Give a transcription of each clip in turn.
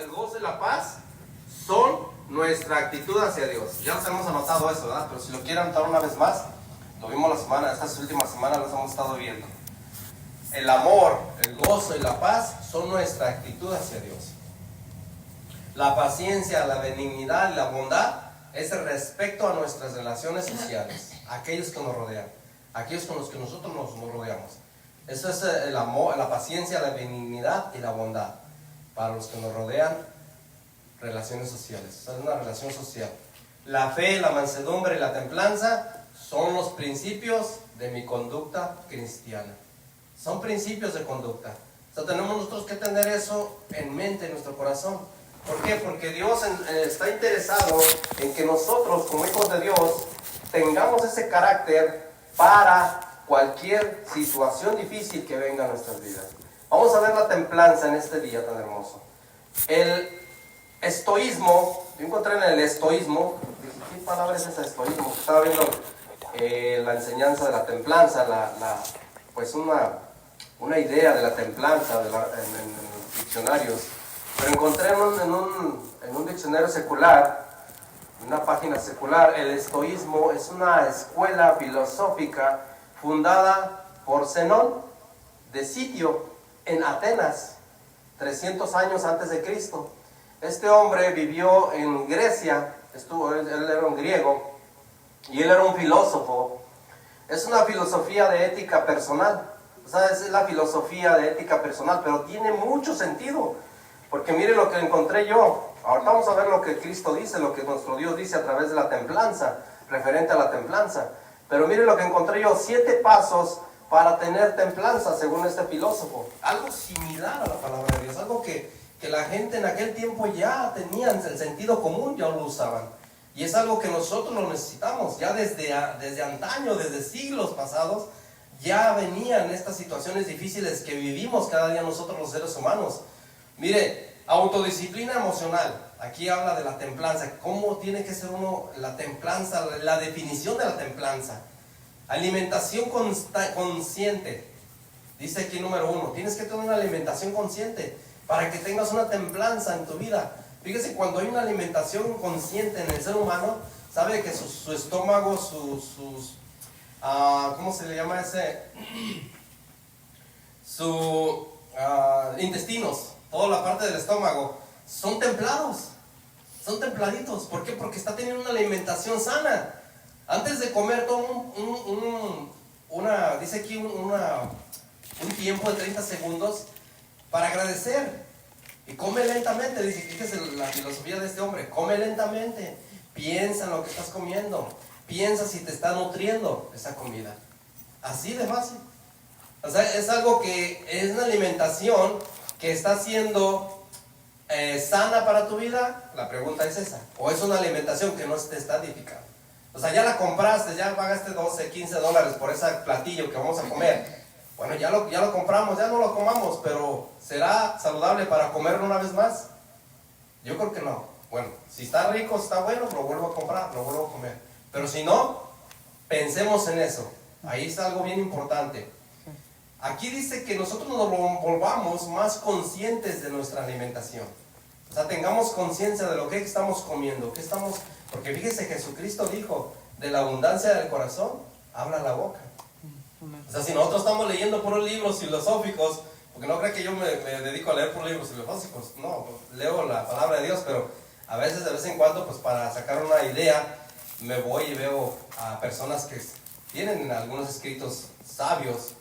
el gozo y la paz son nuestra actitud hacia Dios. Ya nos hemos anotado eso, ¿verdad? Pero si lo quieren anotar una vez más, lo vimos la semana, estas últimas semanas los hemos estado viendo. El amor, el gozo y la paz son nuestra actitud hacia Dios. La paciencia, la benignidad y la bondad es respecto a nuestras relaciones sociales, aquellos que nos rodean, aquellos con los que nosotros nos rodeamos. Eso es el amor, la paciencia, la benignidad y la bondad. Para los que nos rodean, relaciones sociales. Esa es una relación social. La fe, la mansedumbre y la templanza son los principios de mi conducta cristiana. Son principios de conducta. O sea, tenemos nosotros que tener eso en mente, en nuestro corazón. ¿Por qué? Porque Dios está interesado en que nosotros, como hijos de Dios, tengamos ese carácter para cualquier situación difícil que venga a nuestras vidas. Vamos a ver la templanza en este día tan hermoso. El estoísmo, yo encontré en el estoísmo, dije, ¿qué palabra es ese estoísmo? Estaba viendo la enseñanza de la templanza, pues una idea de la templanza en los diccionarios. Pero encontré en un diccionario secular, una página secular, el estoísmo es una escuela filosófica fundada por Zenón de Sitio en Atenas, 300 años antes de Cristo. Este hombre vivió en Grecia, él era un griego y él era un filósofo. Es una filosofía de ética personal, o sea, es la filosofía de ética personal, pero tiene mucho sentido. Porque mire lo que encontré yo. Ahorita vamos a ver lo que Cristo dice, lo que nuestro Dios dice a través de la templanza, referente a la templanza. Pero mire lo que encontré yo, 7 pasos para tener templanza, según este filósofo. Algo similar a la palabra de Dios, algo que la gente en aquel tiempo ya tenían, el sentido común ya lo usaban. Y es algo que nosotros lo necesitamos, ya desde antaño, desde siglos pasados, ya venían estas situaciones difíciles que vivimos cada día nosotros los seres humanos. Mire, autodisciplina emocional. Aquí habla de la templanza. ¿Cómo tiene que ser uno la templanza? La definición de la templanza. Alimentación consciente. Dice aquí número 1. Tienes que tener una alimentación consciente para que tengas una templanza en tu vida. Fíjese, cuando hay una alimentación consciente en el ser humano, sabe que su estómago, ¿cómo se le llama ese? Intestinos. Toda la parte del estómago, son templados, son templaditos. ¿Por qué? Porque está teniendo una alimentación sana. Antes de comer, toma dice aquí un tiempo de 30 segundos para agradecer. Y come lentamente, dice, fíjese la filosofía de este hombre, come lentamente, piensa en lo que estás comiendo, piensa si te está nutriendo esa comida. Así de fácil. O sea, es algo que es una alimentación que está siendo sana para tu vida. La pregunta es esa. O es una alimentación que no te está edificando. O sea, ya la compraste, ya pagaste 12, 15 dólares por ese platillo que vamos a comer. Bueno, ya lo compramos, ya no lo comamos, pero ¿será saludable para comerlo una vez más? Yo creo que no. Bueno, si está rico, está bueno, lo vuelvo a comprar, lo vuelvo a comer. Pero si no, pensemos en eso. Ahí está algo bien importante. Aquí dice que nosotros nos volvamos más conscientes de nuestra alimentación. O sea, tengamos conciencia de lo que estamos comiendo, porque fíjese, Jesucristo dijo, de la abundancia del corazón, habla la boca. O sea, si nosotros estamos leyendo puros libros filosóficos, porque no creo que yo me dedico a leer puros libros filosóficos, no, leo la palabra de Dios, pero a veces, de vez en cuando, pues para sacar una idea, me voy y veo a personas que tienen algunos escritos sabios.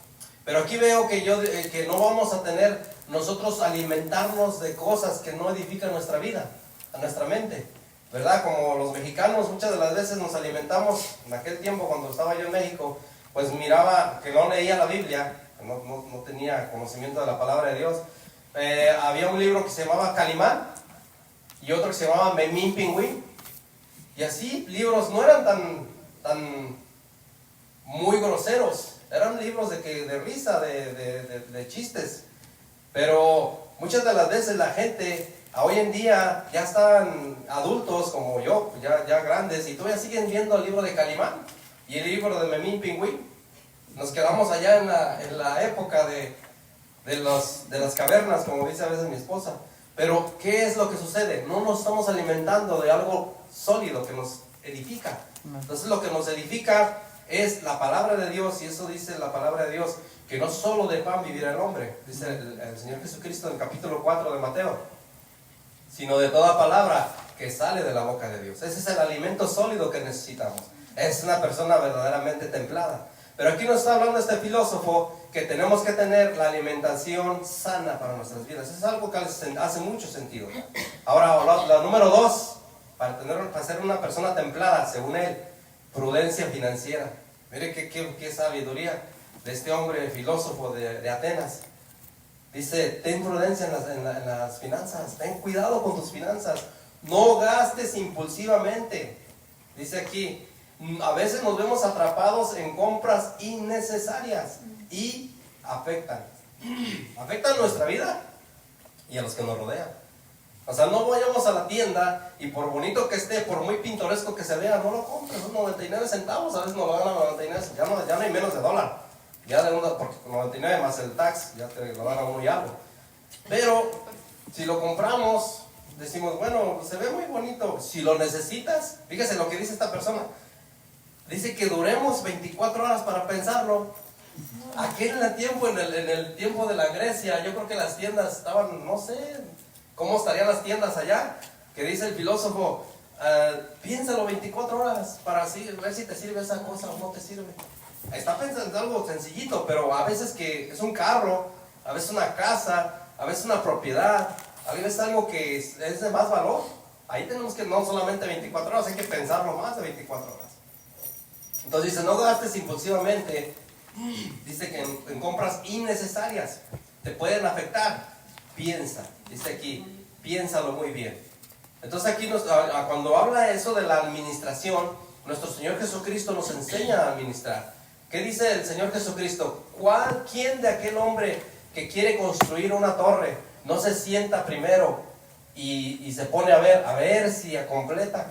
Pero aquí veo que no vamos a tener nosotros alimentarnos de cosas que no edifican nuestra vida, a nuestra mente, ¿verdad? Como los mexicanos muchas de las veces nos alimentamos. En aquel tiempo, cuando estaba yo en México, pues miraba que no leía la Biblia, no tenía conocimiento de la palabra de Dios. Había un libro que se llamaba Calimán y otro que se llamaba Memín Pingüín. Y así, libros no eran tan muy groseros. Eran libros de risa, de chistes. Pero muchas de las veces la gente, hoy en día, ya están adultos como yo, ya grandes, y todavía siguen viendo el libro de Calimán y el libro de Memín Pingüín. Nos quedamos allá en la época de las cavernas, como dice a veces mi esposa. Pero ¿qué es lo que sucede? No nos estamos alimentando de algo sólido que nos edifica. Entonces lo que nos edifica es la palabra de Dios, y eso dice la palabra de Dios, que no solo de pan vivirá el hombre, dice el Señor Jesucristo en el capítulo 4 de Mateo, sino de toda palabra que sale de la boca de Dios. Ese es el alimento sólido que necesitamos. Es una persona verdaderamente templada. Pero aquí nos está hablando este filósofo que tenemos que tener la alimentación sana para nuestras vidas. Eso es algo que hace mucho sentido. Ahora, la número 2, para ser una persona templada, según él, prudencia financiera. Mire qué sabiduría de este hombre filósofo de Atenas. Dice, ten prudencia en las finanzas, ten cuidado con tus finanzas, no gastes impulsivamente. Dice aquí, a veces nos vemos atrapados en compras innecesarias y afectan nuestra vida y a los que nos rodean. O sea, no vayamos a la tienda y por bonito que esté, por muy pintoresco que se vea, no lo compres. Son 99 centavos, a veces nos lo dan a 99, ya no hay menos de $1. Ya de porque 99 más el tax, ya te lo dan a 1 y algo. Pero si lo compramos, decimos, bueno, se ve muy bonito. Si lo necesitas, fíjese lo que dice esta persona. Dice que duremos 24 horas para pensarlo. Aquí en el tiempo de la Grecia, yo creo que las tiendas estaban, no sé cómo estarían las tiendas allá, que dice el filósofo, piénsalo 24 horas para ver si te sirve esa cosa o no te sirve. Está pensando algo sencillito, pero a veces que es un carro, a veces una casa, a veces una propiedad, a veces algo que es de más valor. Ahí tenemos que no solamente 24 horas, hay que pensarlo más de 24 horas. Entonces dice, no gastes impulsivamente. Dice que en compras innecesarias te pueden afectar. Piensa, dice aquí, piénsalo muy bien. Entonces aquí cuando habla eso de la administración, nuestro Señor Jesucristo nos enseña a administrar. ¿Qué dice el Señor Jesucristo? ¿Quién de aquel hombre que quiere construir una torre no se sienta primero y se pone a ver si la completa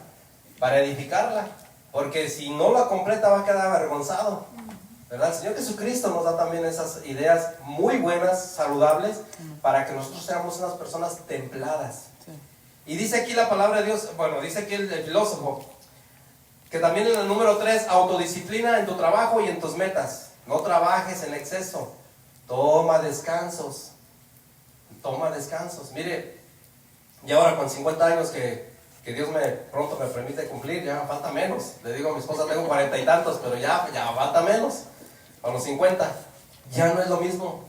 para edificarla? Porque si no la completa va a quedar avergonzado, ¿verdad? El Señor Jesucristo nos da también esas ideas muy buenas, saludables, para que nosotros seamos unas personas templadas. Y dice aquí la palabra de Dios, bueno, dice aquí el filósofo, que también en el número 3, autodisciplina en tu trabajo y en tus metas. No trabajes en exceso. Toma descansos. Mire, y ahora con 50 años que Dios pronto me permite cumplir, ya falta menos. Le digo a mi esposa, tengo 40 y tantos, pero ya falta menos. A los 50, ya no es lo mismo.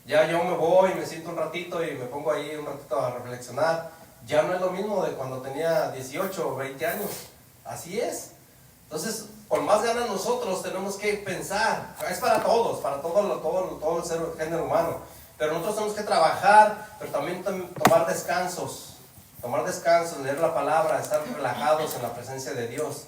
Ya yo me voy, me siento un ratito y me pongo ahí un ratito a reflexionar. Ya no es lo mismo de cuando tenía 18 o 20 años. Así es. Entonces, con más ganas nosotros tenemos que pensar. Es para todos, para todo el género humano. Pero nosotros tenemos que trabajar, pero también tomar descansos. Leer la palabra, estar relajados en la presencia de Dios.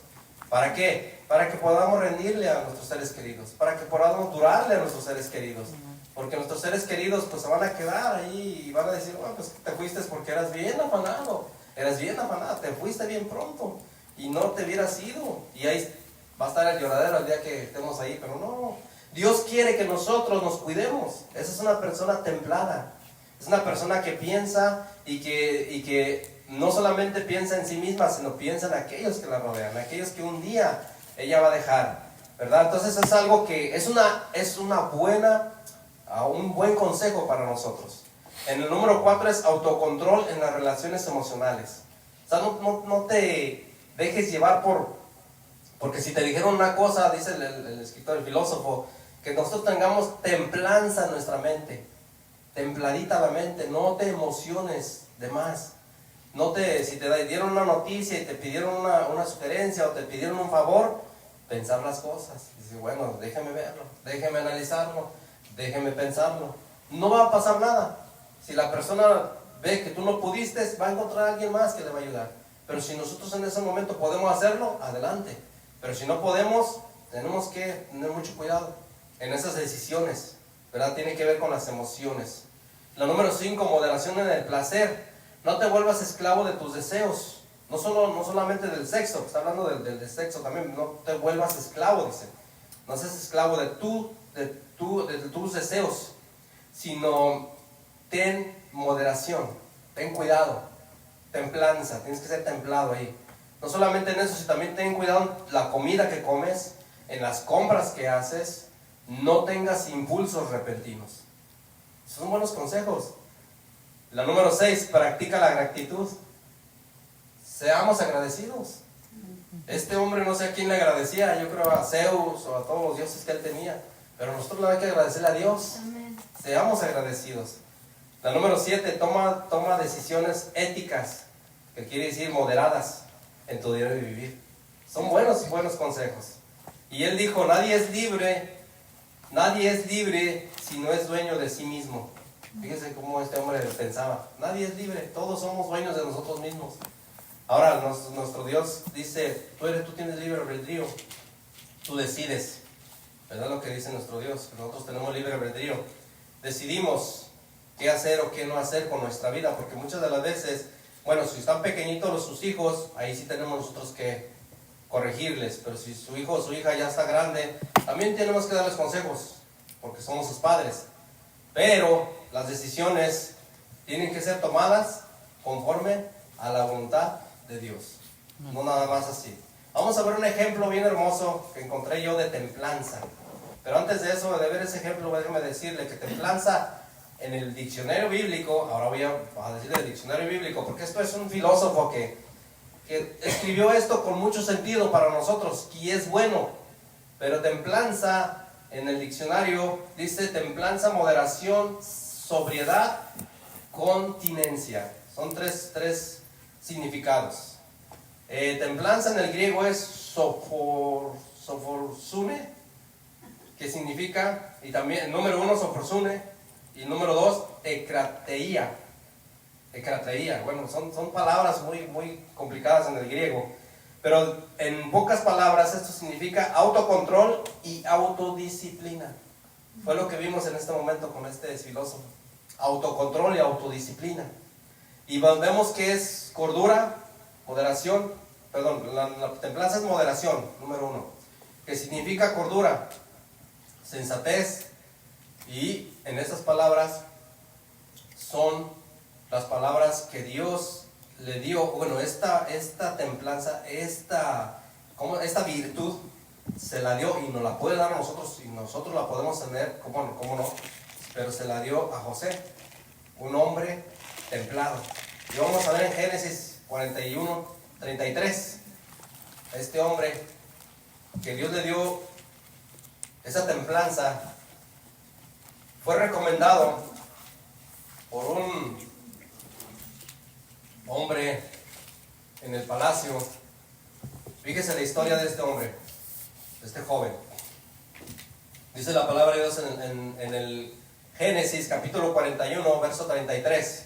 ¿Para qué? Para que podamos rendirle a nuestros seres queridos. Para que podamos durarle a nuestros seres queridos. Porque nuestros seres queridos pues se van a quedar ahí y van a decir, bueno, pues te fuiste porque eras bien afanado. Te fuiste bien pronto. Y no te hubieras ido. Y ahí va a estar el lloradero el día que estemos ahí. Pero no, Dios quiere que nosotros nos cuidemos. Esa es una persona templada. Es una persona que piensa y que no solamente piensa en sí misma, sino piensa en aquellos que la rodean, aquellos que un día ella va a dejar, ¿verdad? Entonces es algo que es un buen consejo para nosotros. En el número 4 es autocontrol en las relaciones emocionales. O sea, no te dejes llevar porque si te dijeron una cosa, dice el escritor, el filósofo, que nosotros tengamos templanza en nuestra mente, templadita la mente, no te emociones de más. Si te dieron una noticia y te pidieron una sugerencia o te pidieron un favor, pensar las cosas. Dice, bueno, déjeme verlo, déjeme analizarlo, déjeme pensarlo. No va a pasar nada. Si la persona ve que tú no pudiste, va a encontrar a alguien más que le va a ayudar. Pero si nosotros en ese momento podemos hacerlo, adelante. Pero si no podemos, tenemos que tener mucho cuidado en esas decisiones, ¿verdad? Tiene que ver con las emociones. La número 5, moderación en el placer. No te vuelvas esclavo de tus deseos. No solamente del sexo, está hablando del sexo también. No te vuelvas esclavo, dice. No seas esclavo de tus deseos, sino ten moderación. ten cuidado, templanza, tienes que ser templado ahí. No solamente en eso, sino también ten cuidado en la comida que comes, en las compras que haces, no tengas impulsos repentinos. Esos son buenos consejos. La número 6, practica la gratitud. Seamos agradecidos. Este hombre no sé a quién le agradecía, yo creo a Zeus o a todos los dioses que él tenía, pero nosotros le hay que agradecerle a Dios. Amén. Seamos agradecidos. La número 7, toma decisiones éticas, que quiere decir moderadas en tu diario de vivir. Son buenos consejos. Y él dijo, nadie es libre si no es dueño de sí mismo. Fíjense cómo este hombre pensaba, nadie es libre, todos somos dueños de nosotros mismos. Ahora nuestro Dios dice, tú tienes libre albedrío, tú decides, ¿verdad? Lo que dice nuestro Dios, que nosotros tenemos libre albedrío, decidimos qué hacer o qué no hacer con nuestra vida, porque muchas de las veces, bueno, si están pequeñitos sus hijos, ahí sí tenemos nosotros que corregirles, pero si su hijo o su hija ya está grande, también tenemos que darles consejos, porque somos sus padres, pero las decisiones tienen que ser tomadas conforme a la voluntad de Dios, no nada más así. Vamos a ver un ejemplo bien hermoso que encontré yo de templanza, pero antes de eso, de ver ese ejemplo, déjeme decirle que templanza en el diccionario bíblico, ahora voy a decirle el diccionario bíblico, porque esto es un filósofo que escribió esto con mucho sentido para nosotros, y es bueno, pero templanza en el diccionario dice templanza, moderación, sobriedad, continencia. Son tres significados. Templanza en el griego es sophorsune, que significa, y también el número 1 sophorsune, y el número 2 ekrateia. Bueno, son palabras muy complicadas en el griego, pero en pocas palabras esto significa autocontrol y autodisciplina. Fue lo que vimos en este momento con este filósofo. Autocontrol y autodisciplina. Y vemos que es cordura, moderación, la templanza es moderación, número 1, que significa cordura, sensatez, y en estas palabras son las palabras que Dios le dio. Bueno, esta templanza, esta virtud se la dio y nos la puede dar a nosotros, y nosotros la podemos tener, cómo no, pero se la dio a José, un hombre templado. Y vamos a ver en Génesis 41, 33, a este hombre que Dios le dio esa templanza. Fue recomendado por un hombre en el palacio. Fíjese la historia de este hombre, de este joven. Dice la palabra de Dios en el Génesis capítulo 41, verso 33.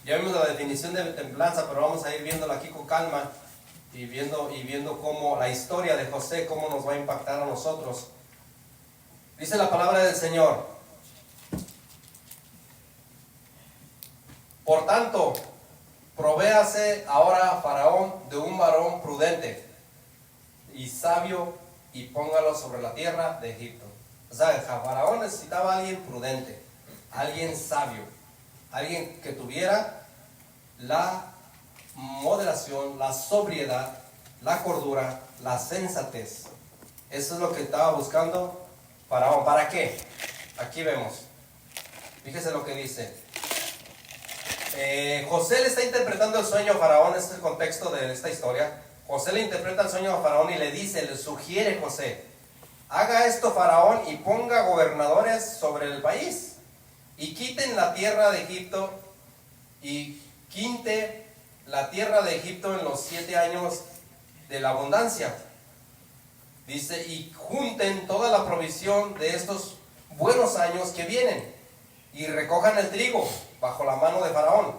Ya vimos la definición de templanza, pero vamos a ir viéndola aquí con calma y viendo cómo la historia de José, cómo nos va a impactar a nosotros. Dice la palabra del Señor: por tanto, provéase ahora Faraón de un varón prudente y sabio, y póngalo sobre la tierra de Egipto. O sea, Faraón necesitaba a alguien prudente, alguien sabio, alguien que tuviera la moderación, la sobriedad, la cordura, la sensatez. Eso es lo que estaba buscando Faraón. ¿Para qué? Aquí vemos. Fíjese lo que dice. José le está interpretando el sueño a Faraón. Este es el contexto de esta historia. José le interpreta el sueño a Faraón y le sugiere José: haga esto Faraón y ponga gobernadores sobre el país, y quiten la tierra de Egipto, y quinte la tierra de Egipto en los 7 años de la abundancia. Dice, y junten toda la provisión de estos buenos años que vienen, y recojan el trigo bajo la mano de Faraón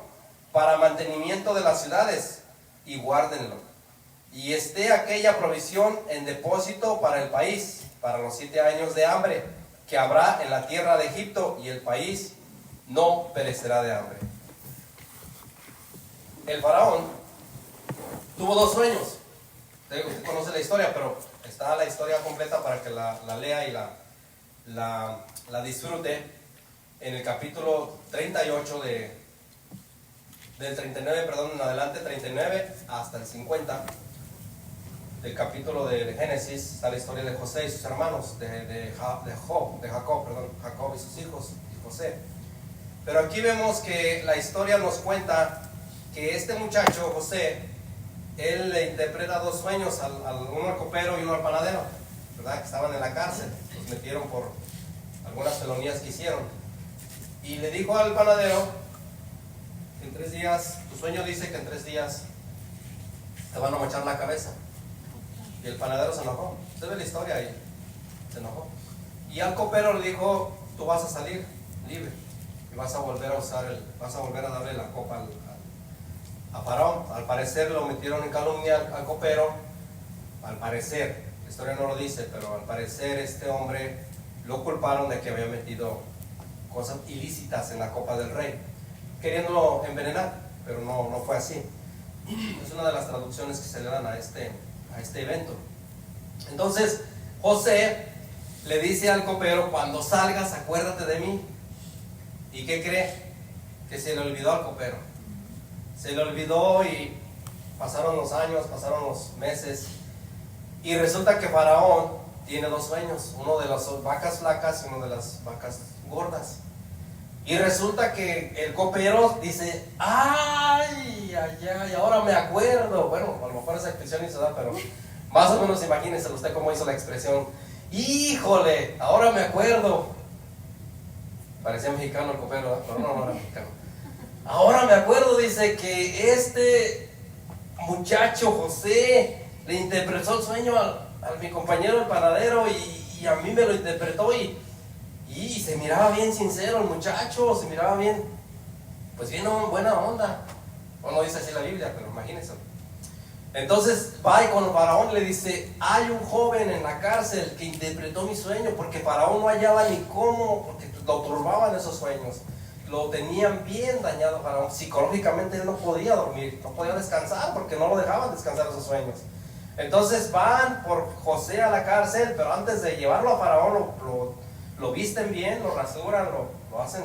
para mantenimiento de las ciudades, y guárdenlo, y esté aquella provisión en depósito para el país, para los 7 años de hambre que habrá en la tierra de Egipto, y el país no perecerá de hambre. El Faraón tuvo 2 sueños. Usted conoce la historia, pero está la historia completa para que la lea y la disfrute en el capítulo 38 del 39, perdón, en adelante, 39 hasta el 50, del capítulo de Génesis, está la historia de José y sus hermanos, Jacob y sus hijos, y José. Pero aquí vemos que la historia nos cuenta que este muchacho, José, él le interpreta dos sueños, uno al copero y uno al panadero, ¿verdad? Que estaban en la cárcel, los metieron por algunas felonías que hicieron. Y le dijo al panadero que en 3 días, tu sueño dice que en 3 días te van a mochar la cabeza. Y el panadero se enojó. Usted ve la historia ahí. Se enojó. Y al copero le dijo, tú vas a salir libre y vas a volver a darle la copa a Faraón. Al parecer lo metieron en calumnia al copero. Al parecer, la historia no lo dice, pero al parecer este hombre lo culparon de que había metido cosas ilícitas en la copa del rey, queriéndolo envenenar, pero no fue así. Es una de las traducciones que se le dan a este evento. Entonces José le dice al copero, cuando salgas acuérdate de mí. ¿Y qué cree? Que se le olvidó al copero. Se le olvidó y pasaron los años, pasaron los meses, y resulta que Faraón tiene 2 sueños, uno de las vacas flacas y uno de las vacas gordas. Y resulta que el copero dice, ay, ahora me acuerdo. Bueno, a lo mejor esa expresión ni se da, pero más o menos imagínese usted cómo hizo la expresión. Híjole, ahora me acuerdo. Parecía mexicano el copero, pero no era mexicano. Ahora me acuerdo, dice, que este muchacho José le interpretó el sueño a mi compañero el panadero y a mí me lo interpretó y se miraba bien sincero el muchacho, se miraba bien, pues bien buena onda. O no dice así la Biblia, pero imagínense. Entonces va y con Faraón le dice, hay un joven en la cárcel que interpretó mi sueño, porque Faraón no hallaba ni cómo, porque lo turbaban esos sueños, lo tenían bien dañado Faraón. Psicológicamente él no podía dormir, no podía descansar, porque no lo dejaban descansar esos sueños. Entonces van por José a la cárcel, pero antes de llevarlo a Faraón lo visten bien, lo rasuran, lo hacen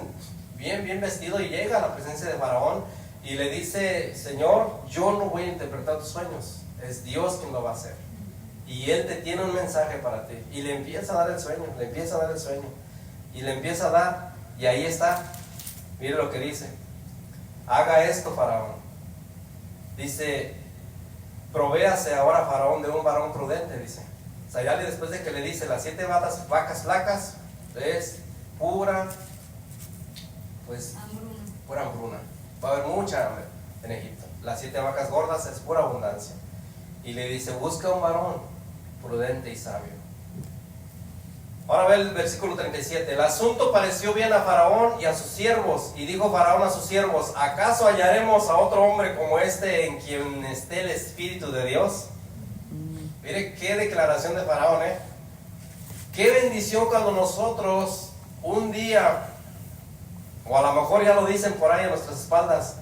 bien vestido, y llega a la presencia de Faraón y le dice, Señor, yo no voy a interpretar tus sueños, es Dios quien lo va a hacer, y Él te tiene un mensaje para ti. Y le empieza a dar el sueño, y le empieza a dar, y ahí está. Mire lo que dice: haga esto, Faraón. Dice, provéase ahora Faraón de un varón prudente, dice. O sea, ya después de que le dice las 7 vacas flacas es pura hambruna. Va a haber mucha hambre en Egipto. Las 7 vacas gordas es pura abundancia. Y le dice, busca un varón prudente y sabio. Ahora ve el versículo 37. El asunto pareció bien a Faraón y a sus siervos, y dijo Faraón a sus siervos, ¿acaso hallaremos a otro hombre como este en quien esté el Espíritu de Dios? Mire qué declaración de Faraón, qué bendición cuando nosotros un día, o a lo mejor ya lo dicen por ahí a nuestras espaldas,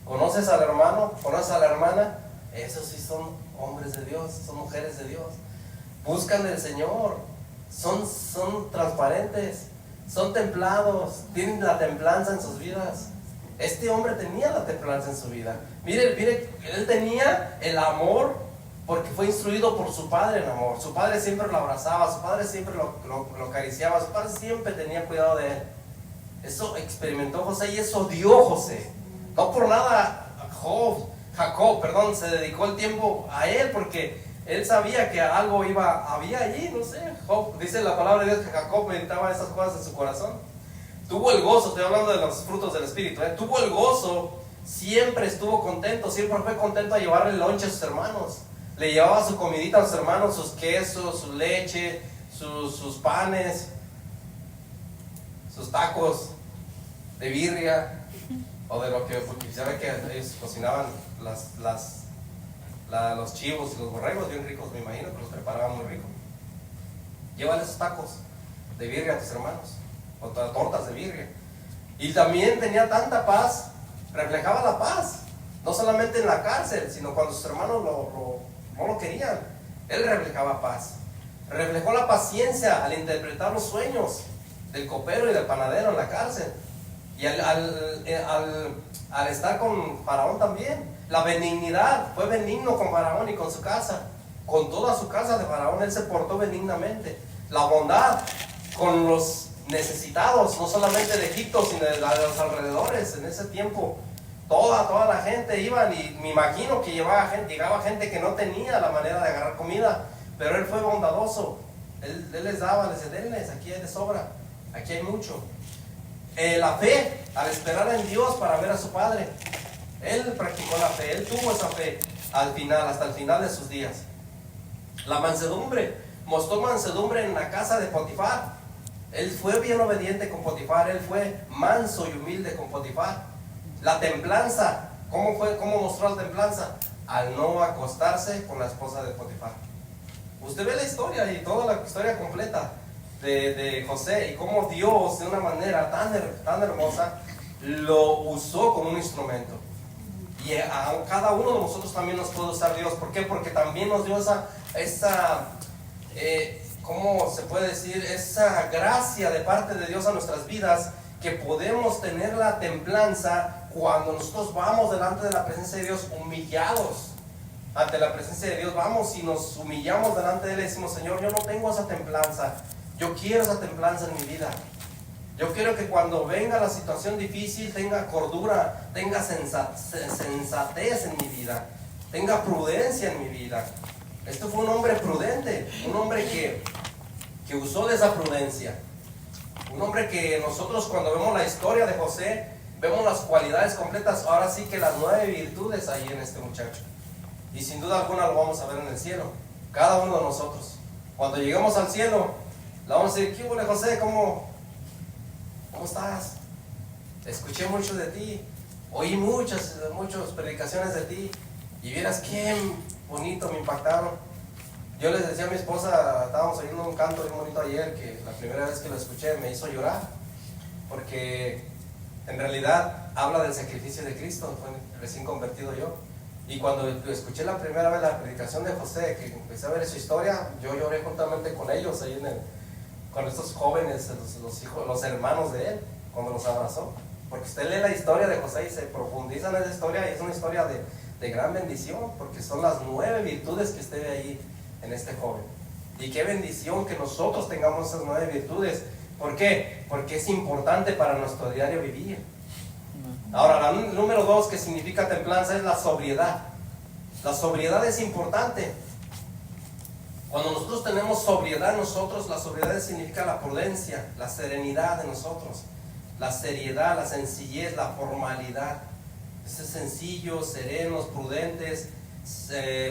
¿conoces al hermano? ¿Conoces a la hermana? Esos sí son hombres de Dios, son mujeres de Dios, buscan del Señor, son transparentes, son templados, tienen la templanza en sus vidas. Este hombre tenía la templanza en su vida. Mire, él tenía el amor porque fue instruido por su padre en amor. Su padre siempre lo abrazaba, su padre siempre lo acariciaba, su padre siempre tenía cuidado de él. Eso experimentó José y eso dio José. No por nada Jacob, se dedicó el tiempo a él, porque él sabía que algo había allí, no sé. Dice la palabra de Dios que Jacob meditaba esas cosas en su corazón. Tuvo el gozo, estoy hablando de los frutos del Espíritu, tuvo el gozo, siempre estuvo contento, siempre fue contento a llevarle lonche a sus hermanos. Le llevaba su comidita a sus hermanos, sus quesos, su leche, sus panes, sus tacos de birria, o de lo que, porque ya ve que ellos cocinaban los chivos y los borregos bien ricos, me imagino que los preparaban muy rico. Llévale esos tacos de birria a tus hermanos, o tortas de birria. Y también tenía tanta paz, reflejaba la paz, no solamente en la cárcel, sino cuando sus hermanos no lo querían, él reflejaba paz. Reflejó la paciencia al interpretar los sueños del copero y del panadero en la cárcel. Y al al estar con Faraón también. La benignidad, fue benigno con Faraón y con su casa. Con toda su casa de Faraón, él se portó benignamente. La bondad con los necesitados, no solamente de Egipto, sino de los alrededores. En ese tiempo, toda la gente iban, y me imagino que llegaba gente que no tenía la manera de agarrar comida, pero él fue bondadoso. Él les daba, les decía, denles, aquí hay de sobra, aquí hay mucho. La fe, al esperar en Dios para ver a su padre, él practicó la fe, él tuvo esa fe al final, hasta el final de sus días. La mansedumbre, mostró mansedumbre en la casa de Potifar. Él fue bien obediente con Potifar, él fue manso y humilde con Potifar. La templanza, ¿cómo mostró la templanza? Al no acostarse con la esposa de Potifar. Usted ve la historia y toda la historia completa de José, y cómo Dios de una manera tan hermosa lo usó como un instrumento. Y a cada uno de nosotros también nos puede usar Dios. ¿Por qué? Porque también nos dio ¿cómo se puede decir? Esa gracia de parte de Dios a nuestras vidas, que podemos tener la templanza cuando nosotros vamos delante de la presencia de Dios humillados. Ante la presencia de Dios vamos y nos humillamos delante de Él y decimos: Señor, yo no tengo esa templanza, yo quiero esa templanza en mi vida. Yo quiero que cuando venga la situación difícil tenga cordura, tenga sensatez en mi vida, tenga prudencia en mi vida. Este fue un hombre prudente, un hombre que usó de esa prudencia. Un hombre que nosotros, cuando vemos la historia de José, vemos las cualidades completas, ahora sí que las 9 virtudes ahí en este muchacho. Y sin duda alguna lo vamos a ver en el cielo, cada uno de nosotros. Cuando lleguemos al cielo, le vamos a decir: ¿qué hubo, José? ¿Cómo estás? Escuché mucho de ti, oí muchas predicaciones de ti, y vieras qué bonito me impactaron. Yo les decía a mi esposa, estábamos oyendo un canto bien bonito ayer, que la primera vez que lo escuché me hizo llorar, porque en realidad habla del sacrificio de Cristo. Fue recién convertido yo, y cuando escuché la primera vez la predicación de José, que empecé a ver su historia, yo lloré juntamente con ellos ahí con estos jóvenes, los hijos, los hermanos de él, cuando los abrazó. Porque usted lee la historia de José y se profundiza en esa historia, y es una historia de gran bendición, porque son las 9 virtudes que usted ve ahí en este joven. Y qué bendición que nosotros tengamos esas 9 virtudes. ¿Por qué? Porque es importante para nuestro diario vivir. Ahora, la número 2, que significa templanza, es la sobriedad. La sobriedad es importante. Cuando nosotros tenemos sobriedad en nosotros, la sobriedad significa la prudencia, la serenidad de nosotros, la seriedad, la sencillez, la formalidad. Ser sencillos, serenos, prudentes,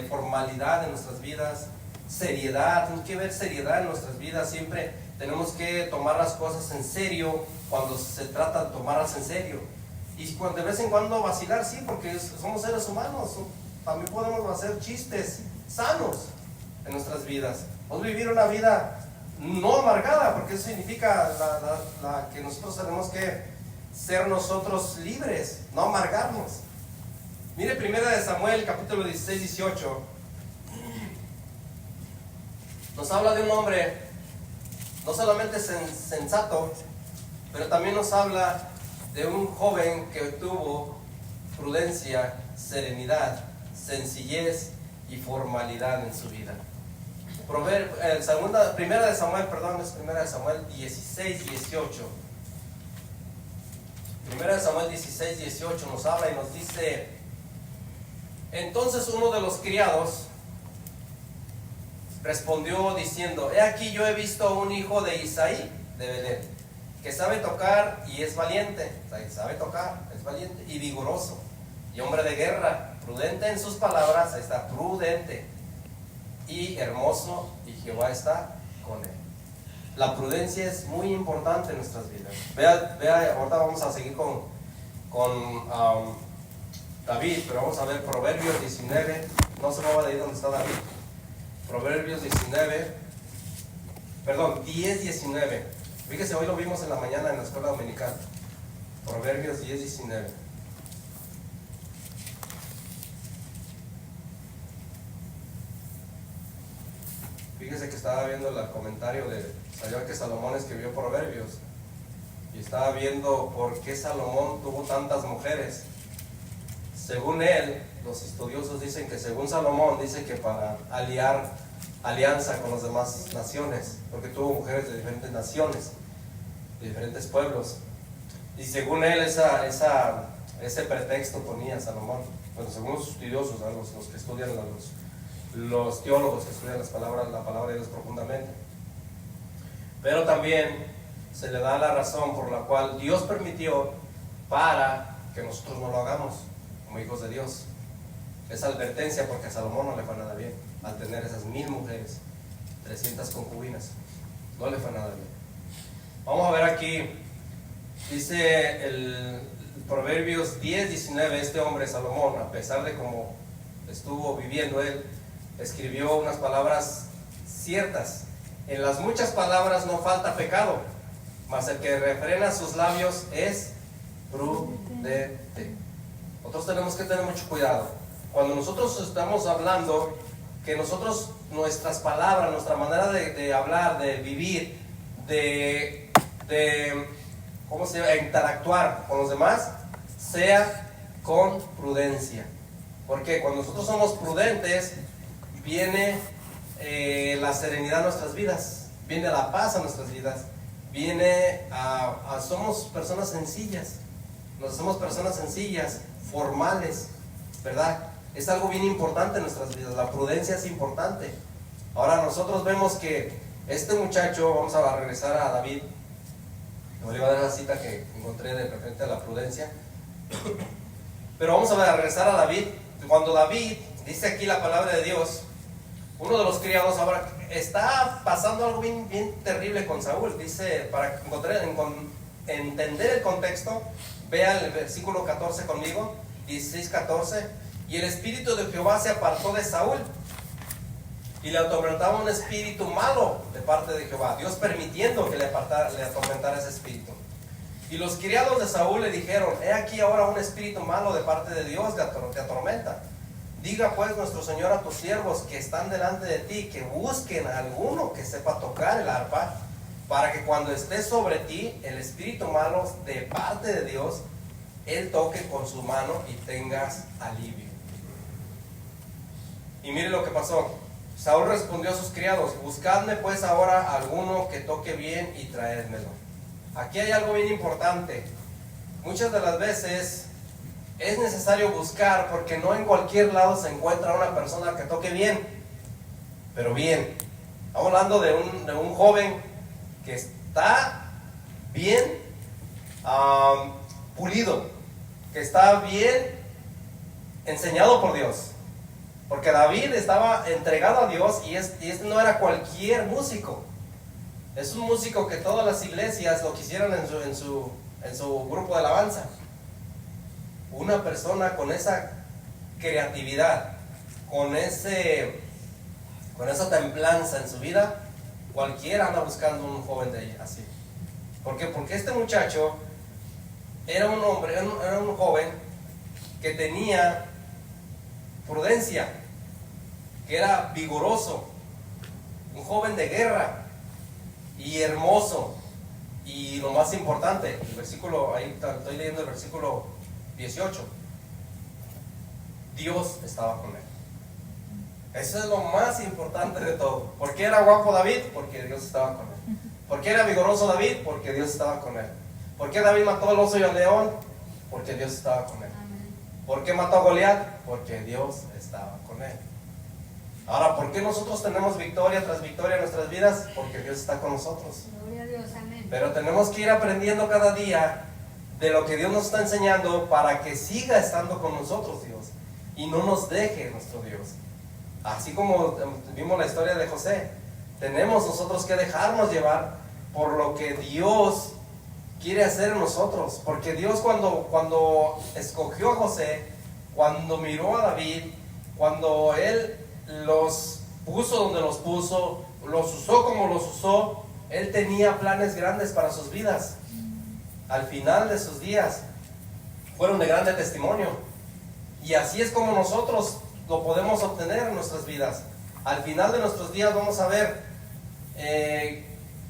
formalidad en nuestras vidas, seriedad. Tenemos que ver seriedad en nuestras vidas. Siempre tenemos que tomar las cosas en serio cuando se trata de tomarlas en serio. Y de vez en cuando vacilar, sí, porque somos seres humanos. También podemos hacer chistes sanos en nuestras vidas. Podemos vivir una vida no amargada, porque eso significa que nosotros tenemos que ser nosotros libres, no amargarnos. Mire 1 Samuel capítulo 16-18. Nos habla de un hombre no solamente sensato, pero también nos habla de un joven que tuvo prudencia, serenidad, sencillez y formalidad en su vida. Primera de Samuel 16-18. Primera de Samuel 16-18 nos habla y nos dice: entonces uno de los criados respondió diciendo: he aquí, yo he visto un hijo de Isaí de Belén, que sabe tocar y es valiente. O sea, sabe tocar, es valiente y vigoroso, y hombre de guerra, prudente en sus palabras. Ahí está, prudente y hermoso, y Jehová está con él. La prudencia es muy importante en nuestras vidas. Vea, ahorita vamos a seguir con David, pero vamos a ver Proverbios 19. No se mueva de ahí donde está David. Proverbios 10-19. Fíjese, hoy lo vimos en la mañana en la escuela dominical. Proverbios 10-19. Fíjese que estaba viendo el comentario salió que Salomón escribió Proverbios, y estaba viendo por qué Salomón tuvo tantas mujeres. según él, los estudiosos dicen que según Salomón, dice que para alianza con las demás naciones, porque tuvo mujeres de diferentes naciones, de diferentes pueblos, y según él ese pretexto ponía Salomón. Bueno, según los estudiosos, ¿no? los que estudian, los teólogos que estudian la palabra de Dios profundamente. Pero también se le da la razón por la cual Dios permitió para que nosotros no lo hagamos como hijos de Dios. Esa advertencia, porque a Salomón no le fue nada bien al tener esas 1000 mujeres, 300 concubinas, no le fue nada bien. Vamos a ver aquí, dice el Proverbios 10:19, este hombre Salomón, a pesar de cómo estuvo viviendo él, escribió unas palabras ciertas. En las muchas palabras no falta pecado, mas el que refrena sus labios es prudente. Nosotros tenemos que tener mucho cuidado. Cuando nosotros estamos hablando, que nosotros, nuestras palabras, nuestra manera de hablar, de vivir, de ¿cómo se llama?, interactuar con los demás, sea con prudencia. Porque cuando nosotros somos prudentes, viene la serenidad a nuestras vidas, viene la paz a nuestras vidas, somos personas sencillas, nos hacemos personas sencillas, formales, ¿verdad? Es algo bien importante en nuestras vidas, la prudencia es importante. Ahora nosotros vemos que este muchacho, vamos a regresar a David, me voy a dar la cita que encontré de referente a la prudencia, pero vamos a regresar a David. Cuando David, dice aquí la palabra de Dios, uno de los criados, ahora está pasando algo bien, bien terrible con Saúl. Dice, para entender el contexto, vea el versículo 14 conmigo, 16:14. Y el espíritu de Jehová se apartó de Saúl, y le atormentaba un espíritu malo de parte de Jehová, Dios permitiendo que le atormentara ese espíritu. Y los criados de Saúl le dijeron: he aquí ahora un espíritu malo de parte de Dios te atormenta. Diga pues nuestro Señor a tus siervos que están delante de ti, que busquen a alguno que sepa tocar el arpa, para que cuando esté sobre ti el espíritu malo de parte de Dios, él toque con su mano y tengas alivio. Y mire lo que pasó. Saúl respondió a sus criados: buscadme pues ahora alguno que toque bien y traédmelo. Aquí hay algo bien importante. Muchas de las veces es necesario buscar, porque no en cualquier lado se encuentra una persona que toque bien, pero bien. Estamos hablando de un joven que está bien pulido, que está bien enseñado por Dios. Porque David estaba entregado a Dios, y este no era cualquier músico. Es un músico que todas las iglesias lo quisieron en su grupo de alabanza. Una persona con esa creatividad, con esa templanza en su vida, cualquiera anda buscando un joven de ella así. ¿Por qué? Porque este muchacho era un joven que tenía prudencia, que era vigoroso, un joven de guerra y hermoso. Y lo más importante, el versículo, ahí estoy leyendo el versículo 18, Dios estaba con él. Eso es lo más importante de todo. ¿Por qué era guapo David? Porque Dios estaba con él. ¿Por qué era vigoroso David? Porque Dios estaba con él. ¿Por qué David mató al oso y al león? Porque Dios estaba con él. ¿Por qué mató a Goliat? Porque Dios estaba con él. Ahora, ¿por qué nosotros tenemos victoria tras victoria en nuestras vidas? Porque Dios está con nosotros. Gloria a Dios, amén. Pero tenemos que ir aprendiendo cada día de lo que Dios nos está enseñando, para que siga estando con nosotros Dios y no nos deje nuestro Dios. Así como vimos la historia de José, tenemos nosotros que dejarnos llevar por lo que Dios quiere hacer en nosotros. Porque Dios cuando escogió a José, cuando miró a David, cuando Él los puso donde los puso, los usó como los usó, Él tenía planes grandes para sus vidas. Al final de sus días fueron de grande testimonio, y así es como nosotros lo podemos obtener en nuestras vidas. Al final de nuestros días vamos a ver,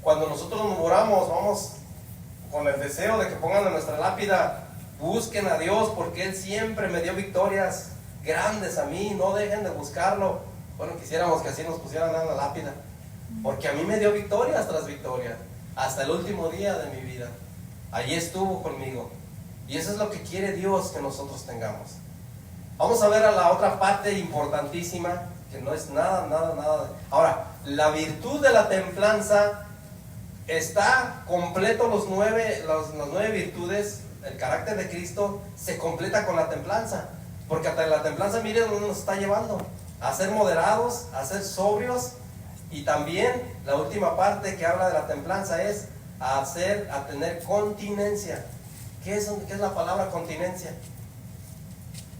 cuando nosotros nos moramos, vamos con el deseo de que pongan en nuestra lápida Busquen a Dios porque Él siempre me dio victorias grandes a mí. No dejen de buscarlo. Bueno, quisiéramos que así nos pusieran en la lápida, porque a mí me dio victorias tras victorias hasta el último día de mi vida. Allí estuvo conmigo. Y eso es lo que quiere Dios que nosotros tengamos. Vamos a ver a la otra parte importantísima, que no es nada. Ahora, la virtud de la templanza está completo. Las nueve virtudes, el carácter de Cristo se completa con la templanza, porque hasta la templanza, miren dónde nos está llevando: a ser moderados, a ser sobrios. Y también la última parte que habla de la templanza es a tener continencia. ¿Qué es la palabra continencia?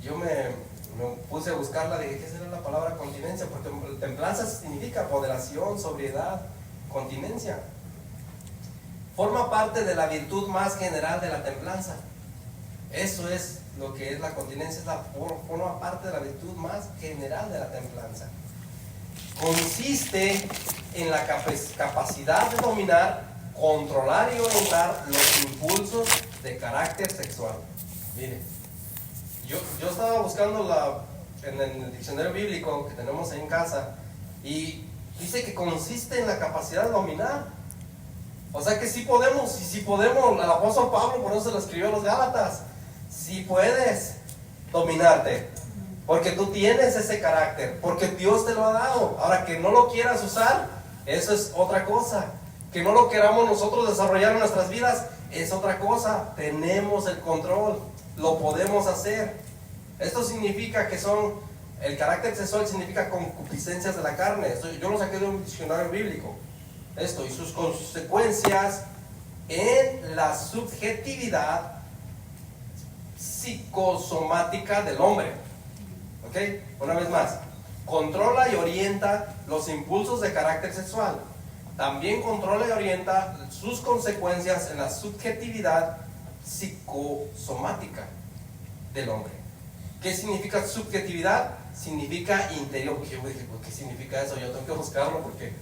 Yo me puse a buscarla, dije, ¿qué será la palabra continencia? Porque templanza significa moderación, sobriedad, continencia. Forma parte de la virtud más general de la templanza. Eso es lo que es la continencia, forma parte de la virtud más general de la templanza. Consiste en la capacidad de dominar, controlar y orientar los impulsos de carácter sexual. Mire, yo estaba buscando en el diccionario bíblico que tenemos ahí en casa, y dice que consiste en la capacidad de dominar. O sea que sí podemos, y si podemos, el apóstol Pablo por eso se lo escribió a los Gálatas: si puedes dominarte, porque tú tienes ese carácter, porque Dios te lo ha dado. Ahora, que no lo quieras usar, eso es otra cosa. Que no lo queramos nosotros desarrollar en nuestras vidas, es otra cosa. Tenemos el control, lo podemos hacer. Esto significa que el carácter sexual significa concupiscencias de la carne. Yo lo saqué de un diccionario bíblico. Esto y sus consecuencias en la subjetividad psicosomática del hombre. ¿Ok? Una vez más: controla y orienta los impulsos de carácter sexual. También controla y orienta sus consecuencias en la subjetividad psicosomática del hombre. ¿Qué significa subjetividad? Significa interior. Yo dije, ¿qué significa eso? Yo tengo que buscarlo porque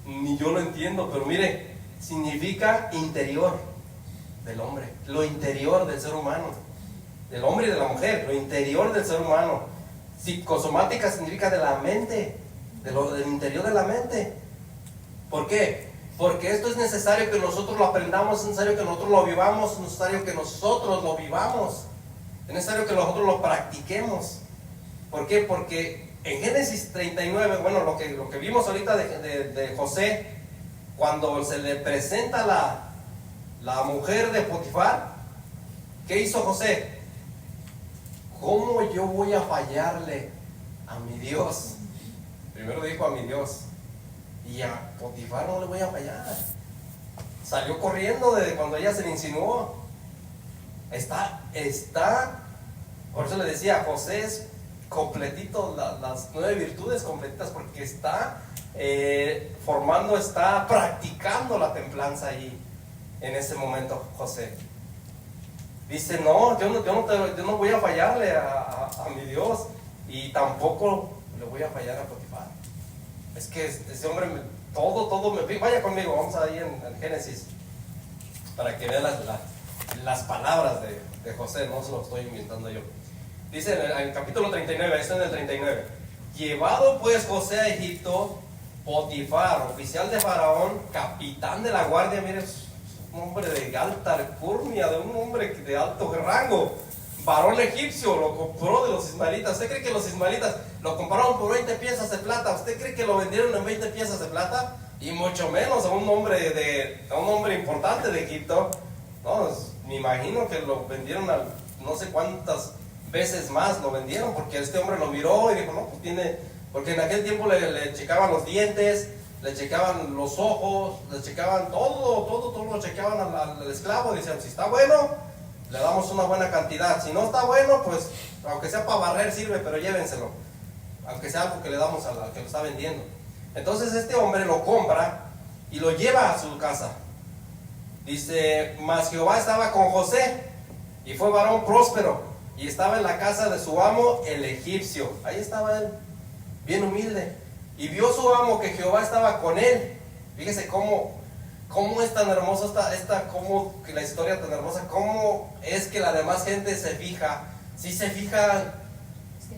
ni yo lo entiendo. Pero mire, significa interior del hombre, lo interior del ser humano, del hombre y de la mujer, lo interior del ser humano. Psicosomática significa de la mente, del interior de la mente. ¿Por qué? Porque esto es necesario que nosotros lo aprendamos, es necesario que nosotros lo vivamos, es necesario que nosotros lo vivamos, es necesario que nosotros lo practiquemos. ¿Por qué? Porque en Génesis 39, bueno, lo que vimos ahorita de José, cuando se le presenta la mujer de Potifar, ¿qué hizo José? ¿Cómo yo voy a fallarle a mi Dios? Primero dijo a mi Dios, y a Potifar no le voy a fallar. Salió corriendo desde cuando ella se le insinuó. Por eso le decía, José es completito, las 9 virtudes completitas, porque está está practicando la templanza ahí en ese momento. José dice, no, yo no voy a fallarle a mi Dios, y tampoco le voy a fallar a Potifar. Es que ese hombre, todo me... Vaya conmigo, vamos ahí en Génesis, para que vean las palabras de José, no se lo estoy inventando yo. Dice en el capítulo 39, esto en el 39: llevado pues José a Egipto, Potifar, oficial de Faraón, capitán de la guardia, mire, es un hombre de alta alcurnia, de un hombre de alto rango, varón egipcio, lo compró de los ismaelitas. ¿Usted cree que los ismaelitas lo compraron por 20 piezas de plata? ¿Usted cree que lo vendieron en 20 piezas de plata? Y mucho menos a un hombre importante de Egipto. No, me imagino que lo vendieron a no sé cuántas veces más lo vendieron, porque este hombre lo miró y dijo, no, pues tiene... Porque en aquel tiempo le checaban los dientes, le checaban los ojos, le checaban todo lo checaban al esclavo. Decían, si está bueno, le damos una buena cantidad. Si no está bueno, pues aunque sea para barrer sirve, pero llévenselo, aunque sea algo que le damos al que lo está vendiendo. Entonces este hombre lo compra y lo lleva a su casa. Dice, mas Jehová estaba con José, y fue varón próspero, y estaba en la casa de su amo el egipcio. Ahí estaba él, bien humilde. Y vio su amo que Jehová estaba con él. Fíjese cómo ¿Cómo es tan hermoso cómo que la historia tan hermosa? ¿Cómo es que la demás gente se fija? Sí se fijan.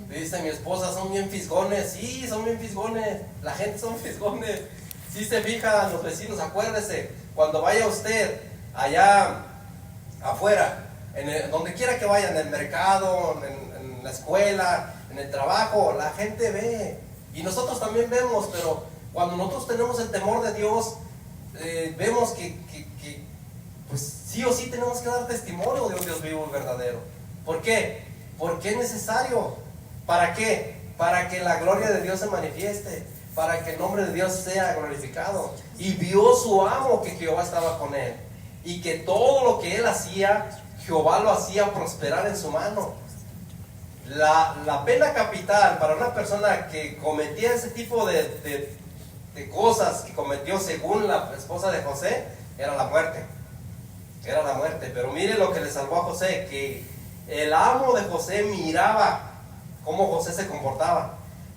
Dice mi esposa, son bien fisgones. Sí, son bien fisgones. La gente son fisgones. Sí se fijan los vecinos. Acuérdese, cuando vaya usted allá afuera, donde quiera que vaya, en el mercado, en la escuela, en el trabajo, la gente ve. Y nosotros también vemos, pero cuando nosotros tenemos el temor de Dios, vemos que pues sí o sí tenemos que dar testimonio de un Dios vivo y verdadero. ¿Por qué? Porque es necesario. ¿Para qué? Para que la gloria de Dios se manifieste, para que el nombre de Dios sea glorificado. Y vio su amo que Jehová estaba con él, y que todo lo que él hacía, Jehová lo hacía prosperar en su mano. La pena capital para una persona que cometía ese tipo de cosas que cometió según la esposa de José, era la muerte. Era la muerte. Pero mire lo que le salvó a José, que el amo de José miraba cómo José se comportaba,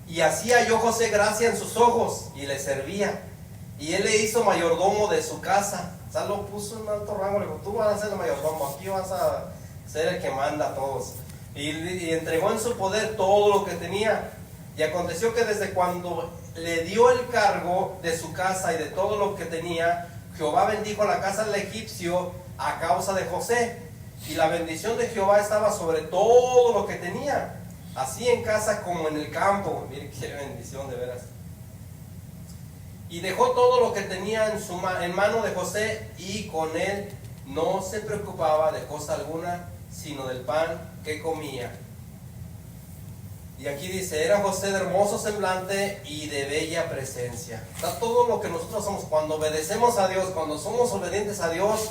y hacía yo José gracia en sus ojos, y le servía, y él le hizo mayordomo de su casa. O sea, lo puso en alto rango. Le dijo, tú vas a ser el mayordomo, aquí vas a ser el que manda a todos. Y entregó en su poder todo lo que tenía. Y aconteció que desde cuando le dio el cargo de su casa y de todo lo que tenía, Jehová bendijo la casa del egipcio a causa de José. Y la bendición de Jehová estaba sobre todo lo que tenía, así en casa como en el campo. Mire qué bendición, de veras. Y dejó todo lo que tenía en mano de José, y con él no se preocupaba de cosa alguna, sino del pan que comía. Y aquí dice, era José de hermoso semblante y de bella presencia. Está todo lo que nosotros somos. Cuando obedecemos a Dios, cuando somos obedientes a Dios,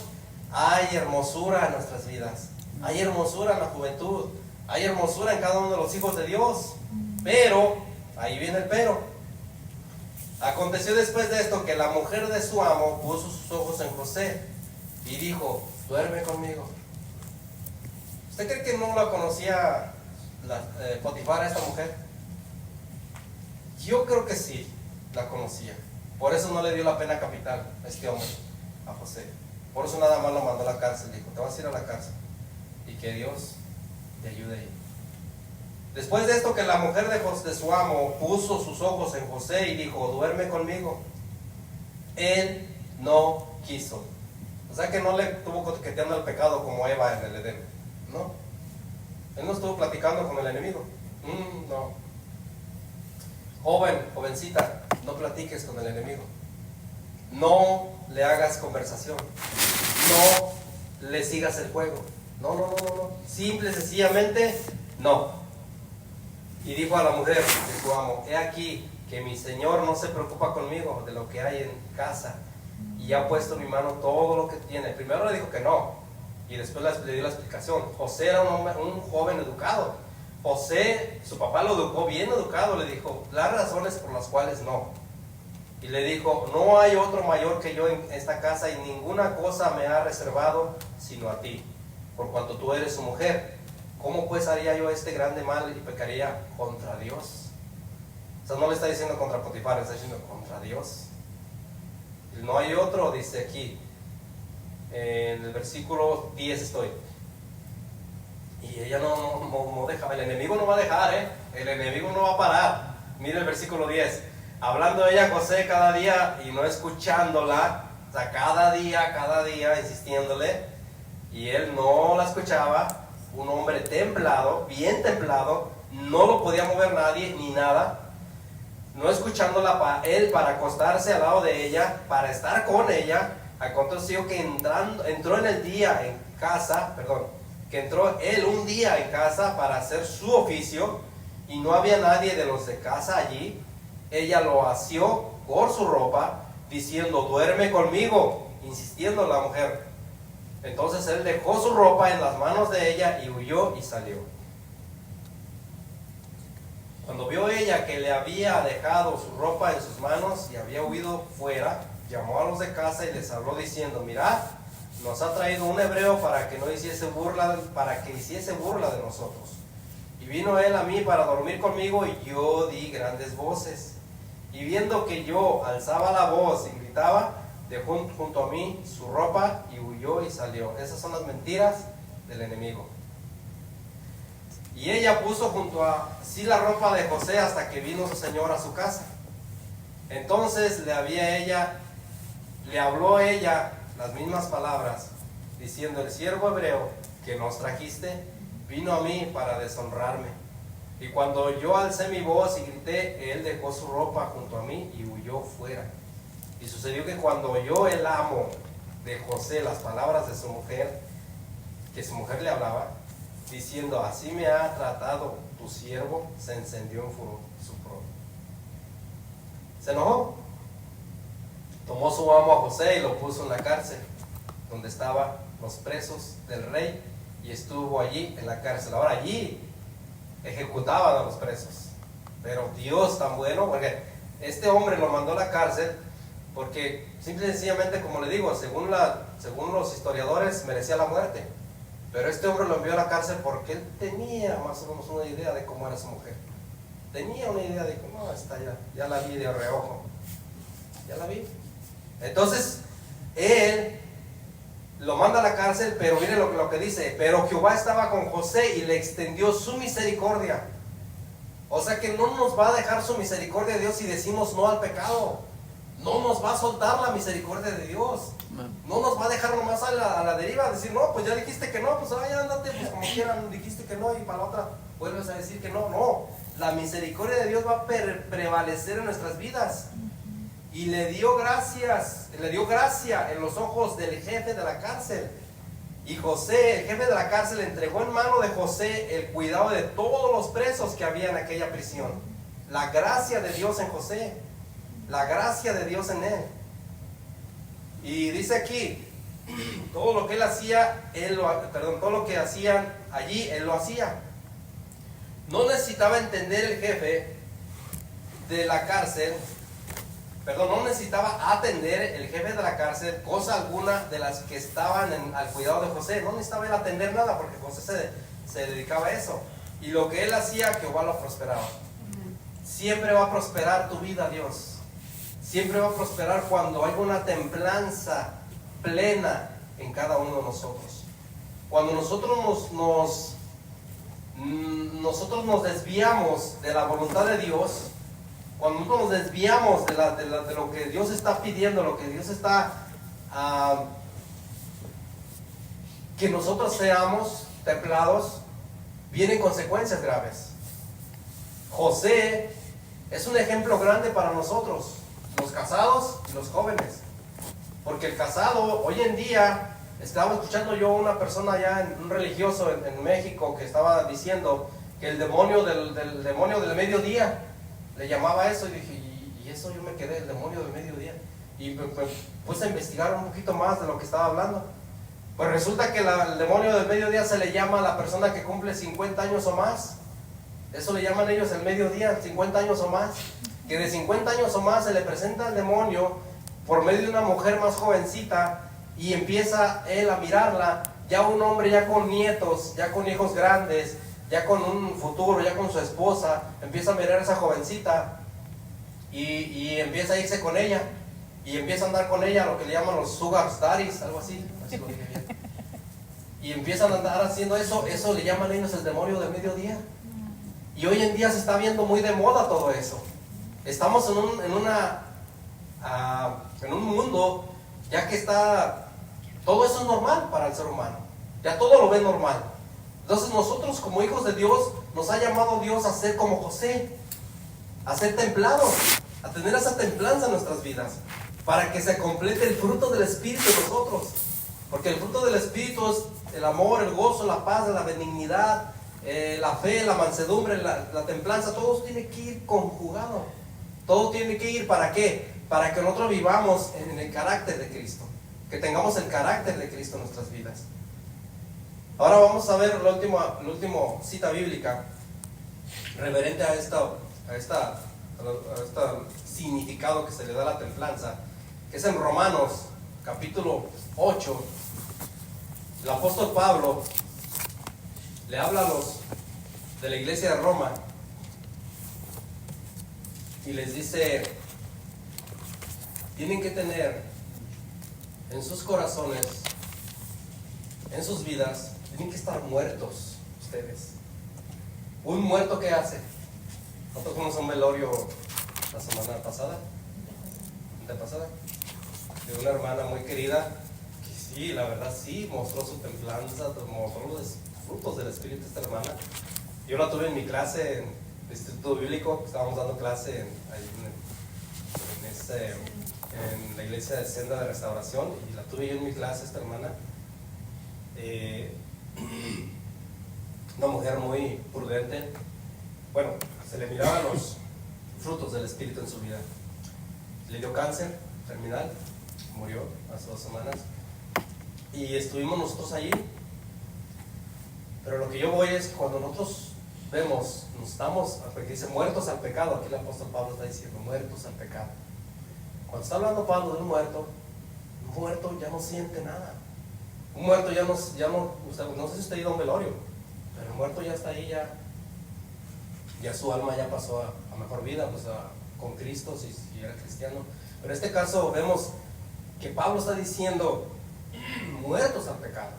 hay hermosura en nuestras vidas. Hay hermosura en la juventud. Hay hermosura en cada uno de los hijos de Dios. Pero, ahí viene el pero. Aconteció después de esto que la mujer de su amo puso sus ojos en José y dijo, duerme conmigo. ¿Usted cree que no la conocía Potifar, esta mujer? Yo creo que sí la conocía. Por eso no le dio la pena capital a este hombre, a José. Por eso nada más lo mandó a la cárcel. Dijo, te vas a ir a la cárcel y que Dios te ayude ahí. Después de esto que la mujer de su amo puso sus ojos en José y dijo, duerme conmigo, él no quiso. O sea que no le estuvo coqueteando al pecado como Eva en el Edén. No. Él no estuvo platicando con el enemigo. No. Jovencita, no platiques con el enemigo. No le hagas conversación. No le sigas el juego. No. Simple y sencillamente, no. Y dijo a la mujer de su amo, he aquí que mi señor no se preocupa conmigo de lo que hay en casa, y ha puesto en mi mano todo lo que tiene. Primero le dijo que no, y después le dio la explicación. José era un joven educado. José, su papá lo educó bien educado. Le dijo las razones por las cuales no. Y le dijo, no hay otro mayor que yo en esta casa, y ninguna cosa me ha reservado sino a ti, por cuanto tú eres su mujer. ¿Cómo pues haría yo este grande mal y pecaría contra Dios? O sea, no le está diciendo contra Potifar, le está diciendo contra Dios. Y no hay otro, dice aquí, en el versículo 10 estoy. Y ella no deja, el enemigo no va a dejar, el enemigo no va a parar. Mire el versículo 10. Hablando ella a José cada día y no escuchándola, o sea, cada día insistiéndole, y él no la escuchaba. Un hombre templado, bien templado, no lo podía mover nadie ni nada, no escuchándola él para acostarse al lado de ella, para estar con ella. Aconteció que entró en el día en casa, que entró él un día en casa para hacer su oficio, y no había nadie de los de casa allí. Ella lo asió por su ropa, diciendo, duerme conmigo, insistiendo la mujer. Entonces él dejó su ropa en las manos de ella y huyó y salió. Cuando vio ella que le había dejado su ropa en sus manos y había huido fuera, llamó a los de casa y les habló diciendo, mirad, nos ha traído un hebreo para que hiciese burla de nosotros. Y vino él a mí para dormir conmigo, y yo di grandes voces. Y viendo que yo alzaba la voz y gritaba, dejó junto a mí su ropa y huyó y salió. Esas son las mentiras del enemigo. Y ella puso junto a sí la ropa de José hasta que vino su señor a su casa. Entonces le habló ella las mismas palabras, diciendo: el siervo hebreo que nos trajiste vino a mí para deshonrarme. Y cuando yo alcé mi voz y grité, él dejó su ropa junto a mí y huyó fuera. Y sucedió que cuando oyó el amo de José las palabras de su mujer, que su mujer le hablaba, diciendo: así me ha tratado tu siervo, se encendió en furor. Se enojó. Tomó su amo a José y lo puso en la cárcel, donde estaban los presos del rey, y estuvo allí en la cárcel. Ahora allí ejecutaban a los presos. Pero Dios tan bueno, porque este hombre lo mandó a la cárcel porque simple y sencillamente, como le digo, según los historiadores, merecía la muerte. Pero este hombre lo envió a la cárcel porque él tenía más o menos una idea de cómo era su mujer. Tenía una idea de que no, esta ya la vi de reojo. Ya la vi. Entonces, él lo manda a la cárcel, pero mire lo que dice: pero Jehová estaba con José y le extendió su misericordia. O sea que no nos va a dejar su misericordia de Dios si decimos no al pecado. No nos va a soltar la misericordia de Dios. No nos va a dejar nomás a la deriva, decir: no, pues ya dijiste que no, pues vaya, ándate, pues como quieran, dijiste que no, y para la otra vuelves a decir que no. No, la misericordia de Dios va a prevalecer en nuestras vidas. Y le dio gracia en los ojos del jefe de la cárcel. Y José, el jefe de la cárcel, entregó en mano de José el cuidado de todos los presos que había en aquella prisión. La gracia de Dios en José, la gracia de Dios en él. Y dice aquí, todo lo que él hacía, todo lo que hacían allí, él lo hacía. No necesitaba entender el jefe de la cárcel, no necesitaba atender el jefe de la cárcel cosa alguna de las que estaban al cuidado de José. No necesitaba él atender nada porque José se dedicaba a eso. Y lo que él hacía, Jehová lo prosperaba. Siempre va a prosperar tu vida, Dios. Siempre va a prosperar cuando hay una templanza plena en cada uno de nosotros. Cuando nosotros nos desviamos de la voluntad de Dios, cuando nosotros nos desviamos de lo que Dios está pidiendo, lo que Dios está que nosotros seamos templados, vienen consecuencias graves. José es un ejemplo grande para nosotros, los casados y los jóvenes, porque el casado hoy en día, estaba escuchando yo una persona allá, un religioso en México, que estaba diciendo que el demonio del mediodía le llamaba eso, y dije, y eso yo me quedé, el demonio del mediodía, y me puse a investigar un poquito más de lo que estaba hablando. Pues resulta que el demonio del mediodía se le llama a la persona que cumple 50 años o más. Eso le llaman ellos el mediodía, 50 años o más. Que de 50 años o más se le presenta el demonio por medio de una mujer más jovencita, y empieza él a mirarla, ya un hombre ya con nietos, ya con hijos grandes, ya con un futuro, ya con su esposa, empieza a mirar a esa jovencita y empieza a irse con ella, y empieza a andar con ella, lo que le llaman los sugar daddies, algo así lo dije bien. Y empiezan a andar haciendo eso le llaman ellos el demonio del mediodía. Y hoy en día se está viendo muy de moda todo eso. Estamos en un mundo ya que todo eso es normal para el ser humano, ya todo lo ve normal. Entonces nosotros, como hijos de Dios, nos ha llamado Dios a ser como José, a ser templados, a tener esa templanza en nuestras vidas, para que se complete el fruto del Espíritu en nosotros. Porque el fruto del Espíritu es el amor, el gozo, la paz, la benignidad, la fe, la mansedumbre, la templanza. Todo tiene que ir conjugado. Todo tiene que ir, ¿para qué? Para que nosotros vivamos en el carácter de Cristo, que tengamos el carácter de Cristo en nuestras vidas. Ahora vamos a ver la última cita bíblica referente a este significado que se le da a la templanza, que es en Romanos capítulo 8. El apóstol Pablo le habla a los de la iglesia de Roma y les dice: tienen que tener en sus corazones, en sus vidas, tienen que estar muertos ustedes. ¿Un muerto qué hace? Nosotros fuimos a un velorio la semana pasada, de una hermana muy querida, que sí, la verdad sí, mostró su templanza, mostró los frutos del Espíritu esta hermana. Yo la tuve en mi clase en el Instituto Bíblico, estábamos dando clase en la iglesia de Senda de Restauración, y la tuve yo en mi clase esta hermana. Una mujer muy prudente. Bueno, se le miraban los frutos del Espíritu en su vida. Le dio cáncer terminal, murió hace 2 semanas, y estuvimos nosotros allí. Pero lo que yo voy es, cuando nosotros vemos, nos estamos, porque dice muertos al pecado, aquí el apóstol Pablo está diciendo muertos al pecado. Cuando está hablando Pablo de un muerto ya no siente nada. Un muerto ya no usted, no sé si usted ha ido a un velorio, pero el muerto ya está ahí, ya su alma ya pasó a mejor vida, pues con Cristo, si era cristiano. Pero en este caso vemos que Pablo está diciendo muertos al pecado.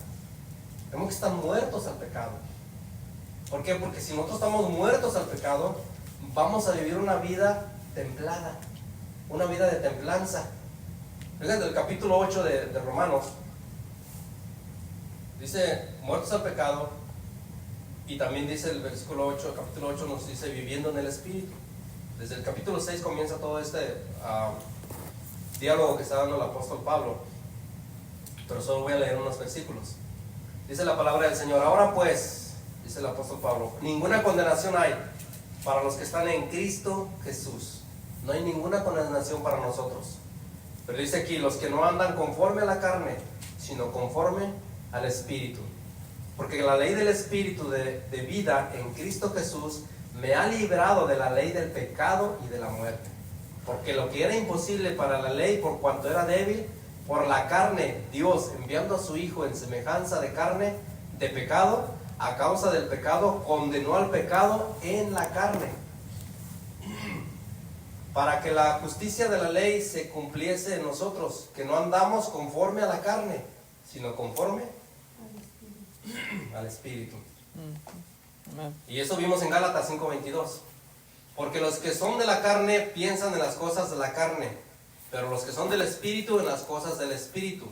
Tenemos que estar muertos al pecado. ¿Por qué? Porque si nosotros estamos muertos al pecado, vamos a vivir una vida templada, una vida de templanza. Fíjate, el capítulo 8 de Romanos dice muertos al pecado, y también dice el versículo 8, el capítulo 8 nos dice viviendo en el Espíritu. Desde el capítulo 6 comienza todo este diálogo que está dando el apóstol Pablo, pero solo voy a leer unos versículos. Dice la palabra del Señor: ahora pues, dice el apóstol Pablo, ninguna condenación hay para los que están en Cristo Jesús. No hay ninguna condenación para nosotros. Pero dice aquí, los que no andan conforme a la carne, sino conforme al Espíritu. Porque la ley del Espíritu de vida en Cristo Jesús me ha librado de la ley del pecado y de la muerte. Porque lo que era imposible para la ley, por cuanto era débil, por la carne, Dios, enviando a su Hijo en semejanza de carne, de pecado, a causa del pecado, condenó al pecado en la carne, para que la justicia de la ley se cumpliese en nosotros, que no andamos conforme a la carne, sino conforme al Espíritu. Y eso vimos en Gálatas 5:22. Porque los que son de la carne piensan en las cosas de la carne, pero los que son del Espíritu en las cosas del Espíritu.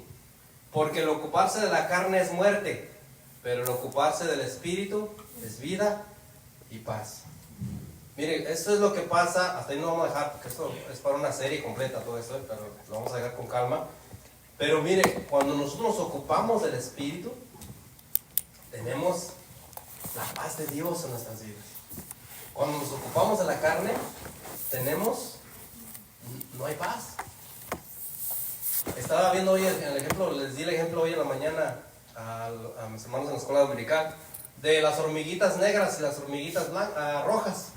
Porque el ocuparse de la carne es muerte, pero el ocuparse del Espíritu es vida y paz. Mire, esto es lo que pasa. Hasta ahí no vamos a dejar, porque esto es para una serie completa todo esto, pero lo vamos a dejar con calma. Pero mire, cuando nosotros nos ocupamos del Espíritu, tenemos la paz de Dios en nuestras vidas. Cuando nos ocupamos de la carne, no hay paz. Estaba viendo hoy el ejemplo, les di el ejemplo hoy en la mañana a mis hermanos en la escuela dominical, de las hormiguitas negras y las hormiguitas rojas.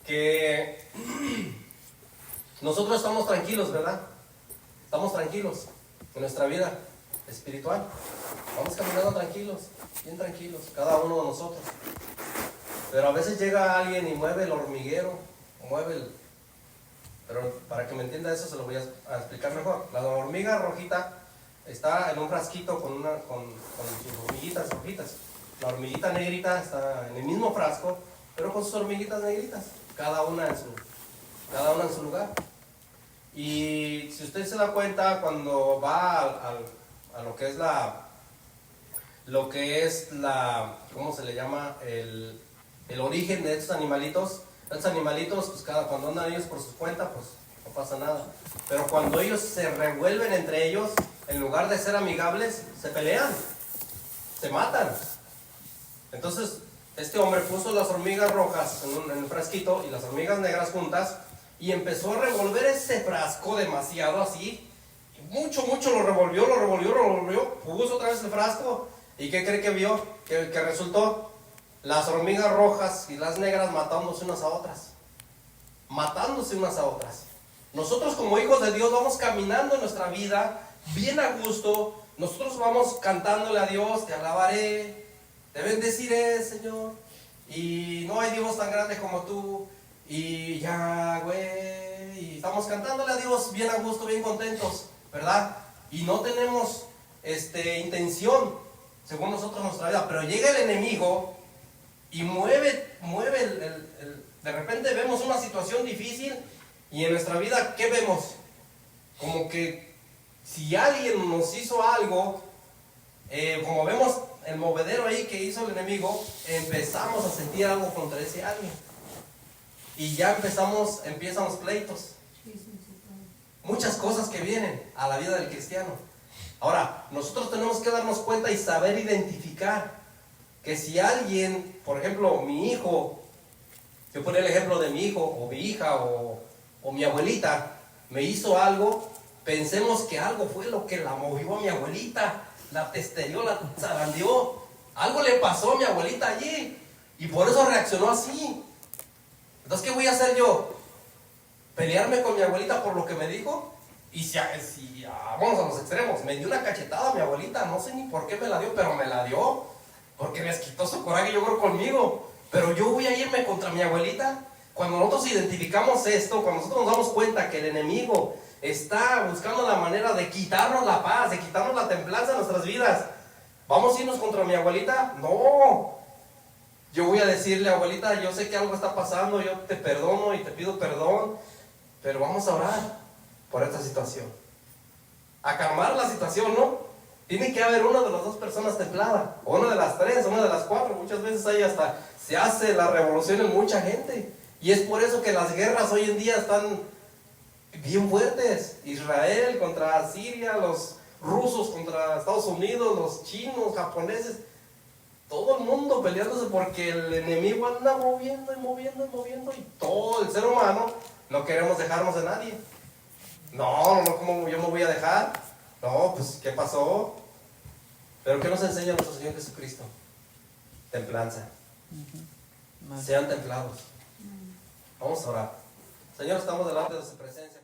Que nosotros estamos tranquilos, ¿verdad? Estamos tranquilos en nuestra vida espiritual. Vamos caminando tranquilos, bien tranquilos, cada uno de nosotros. Pero a veces llega alguien y mueve el hormiguero, pero para que me entienda eso se lo voy a explicar mejor. La hormiga rojita está en un frasquito con sus hormiguitas rojitas. La hormiguita negrita está en el mismo frasco, pero con sus hormiguitas negritas, cada una en su lugar. Y si usted se da cuenta, cuando va a lo que es ¿cómo se le llama? El origen de estos animalitos. Estos animalitos, pues cuando andan ellos por su cuenta, pues no pasa nada. Pero cuando ellos se revuelven entre ellos, en lugar de ser amigables, se pelean, se matan. Entonces, este hombre puso las hormigas rojas en el frasquito y las hormigas negras juntas, y empezó a revolver ese frasco demasiado así. Mucho lo revolvió, puso otra vez el frasco. ¿Y qué cree que vio? Que resultó las hormigas rojas y las negras matándose unas a otras. Nosotros como hijos de Dios vamos caminando en nuestra vida bien a gusto. Nosotros vamos cantándole a Dios: te alabaré, te bendeciré, Señor, y no hay Dios tan grande como tú, y Yahweh, y estamos cantándole a Dios bien a gusto, bien contentos. ¿verdad? Y no tenemos intención, según nosotros, nuestra vida, pero llega el enemigo y mueve de repente vemos una situación difícil y en nuestra vida, ¿qué vemos? Como que si alguien nos hizo algo, como vemos el movedero ahí que hizo el enemigo, empezamos a sentir algo contra ese alguien. Y ya empiezan los pleitos. Muchas cosas que vienen a la vida del cristiano. Ahora, nosotros tenemos que darnos cuenta y saber identificar que si alguien, por ejemplo, mi hijo, yo ponía el ejemplo de mi hijo, o mi hija, o mi abuelita, me hizo algo, pensemos que algo fue lo que la movió a mi abuelita, la testerió, la zarandeó, algo le pasó a mi abuelita allí, y por eso reaccionó así. Entonces, ¿qué voy a hacer yo? ¿Pelearme con mi abuelita por lo que me dijo? Y si vamos a los extremos, me dio una cachetada a mi abuelita, no sé ni por qué me la dio, pero me la dio, porque les quitó su coraje, yo creo, conmigo. Pero yo voy a irme contra mi abuelita. Cuando nosotros identificamos esto, cuando nosotros nos damos cuenta que el enemigo está buscando la manera de quitarnos la paz, de quitarnos la templanza de nuestras vidas, ¿vamos a irnos contra mi abuelita? No. Yo voy a decirle, abuelita, yo sé que algo está pasando, yo te perdono y te pido perdón, pero vamos a orar por esta situación. A calmar la situación, ¿no? Tiene que haber una de las dos personas templada, o una de las tres, o una de las cuatro. Muchas veces ahí hasta se hace la revolución en mucha gente. Y es por eso que las guerras hoy en día están bien fuertes. Israel contra Siria, los rusos contra Estados Unidos, los chinos, japoneses. Todo el mundo peleándose porque el enemigo anda moviendo y moviendo y moviendo. Y todo el ser humano no queremos dejarnos de nadie. No, ¿cómo yo me voy a dejar? No, pues, ¿qué pasó? Pero ¿qué nos enseña nuestro Señor Jesucristo? Templanza. Sean templados. Vamos a orar. Señor, estamos delante de su presencia.